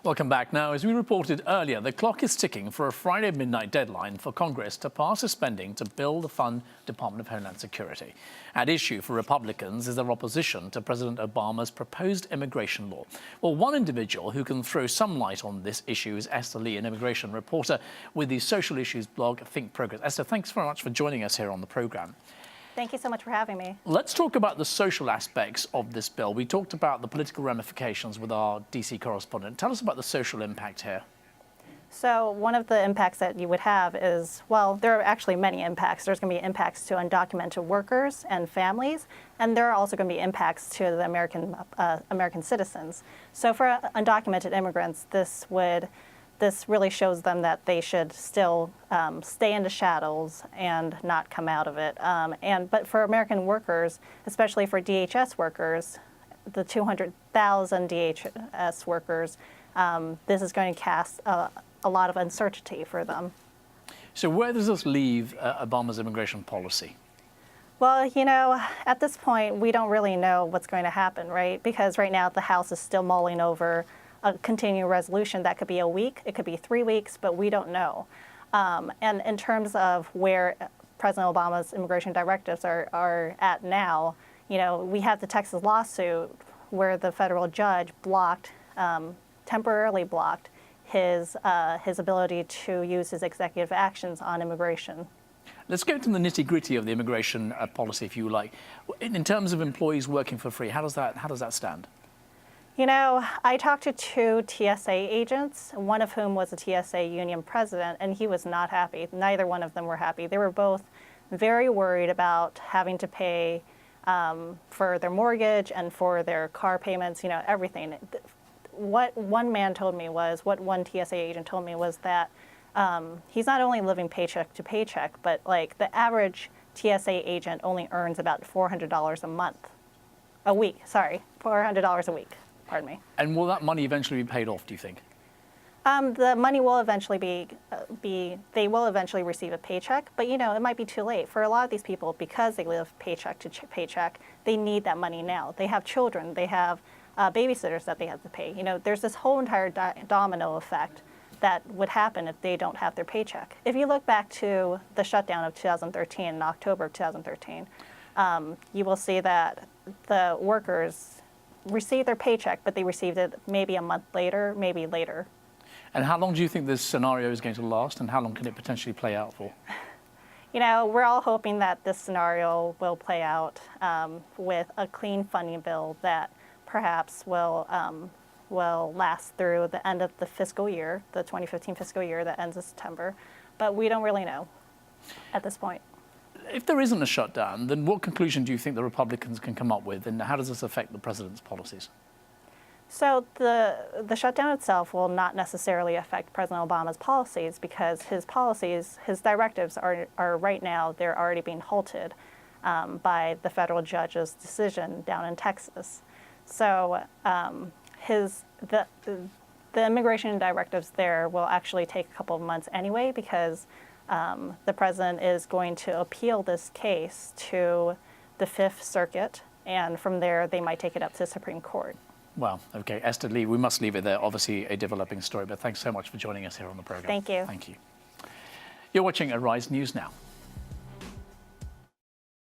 Welcome back. Now, as we reported earlier, the clock is ticking for a Friday midnight deadline for Congress to pass a spending to build the fund Department of Homeland Security. At issue for Republicans is their opposition to President Obama's proposed immigration law. Well, one individual who can throw some light on this issue is Esther Lee, an immigration reporter with the social issues blog Think Progress. Esther, thanks very much for joining us here on the programme. Thank you so much for having me. Let's talk about the social aspects of this bill. We talked about the political ramifications with our DC correspondent. Tell us about the social impact here. So one of the impacts that you would have is, well, there are actually many impacts. There's going to be impacts to undocumented workers and families, and there are also going to be impacts to the American citizens. So for undocumented immigrants, this really shows them that they should still stay in the shadows and not come out of it. But for American workers, especially for DHS workers, the 200,000 DHS workers, this is going to cast a lot of uncertainty for them. So where does this leave Obama's immigration policy? Well, you know, at this point, we don't really know what's going to happen, right? Because right now the House is still mulling over a continuing resolution that could be a week, it could be 3 weeks, but we don't know. And in terms of where President Obama's immigration directives are at now, you know, we have the Texas lawsuit where the federal judge temporarily blocked his ability to use his executive actions on immigration. Let's go to the nitty-gritty of the immigration policy, if you like. In terms of employees working for free, how does that stand? You know, I talked to 2 TSA agents, one of whom was a TSA union president, and he was not happy. Neither one of them were happy. They were both very worried about having to pay for their mortgage and for their car payments, you know, everything. What one one TSA agent told me was that he's not only living paycheck to paycheck, but like the average TSA agent only earns about $400 a week, $400 a week. Pardon me. And will that money eventually be paid off, do you think? The money will eventually they will eventually receive a paycheck, but you know, it might be too late. For a lot of these people, because they live paycheck to paycheck, they need that money now. They have children, they have babysitters that they have to pay. You know, there's this whole entire domino effect that would happen if they don't have their paycheck. If you look back to the shutdown of 2013, in October of 2013, you will see that the workers received their paycheck, but they received it maybe a month later, maybe later. And how long do you think this scenario is going to last, and how long can it potentially play out for? You know, we're all hoping that this scenario will play out with a clean funding bill that perhaps will last through the end of the fiscal year, the 2015 fiscal year that ends in September. But we don't really know at this point. If there isn't a shutdown, then what conclusion do you think the Republicans can come up with, and how does this affect the president's policies? So the shutdown itself will not necessarily affect President Obama's policies because his directives are right now, they're already being halted by the federal judge's decision down in Texas. So the immigration directives there will actually take a couple of months anyway because the president is going to appeal this case to the Fifth Circuit, and from there they might take it up to the Supreme Court. Wow. Okay, Esther Lee, we must leave it there. Obviously a developing story, but thanks so much for joining us here on the program. Thank you. Thank you. You're watching Arise News Now.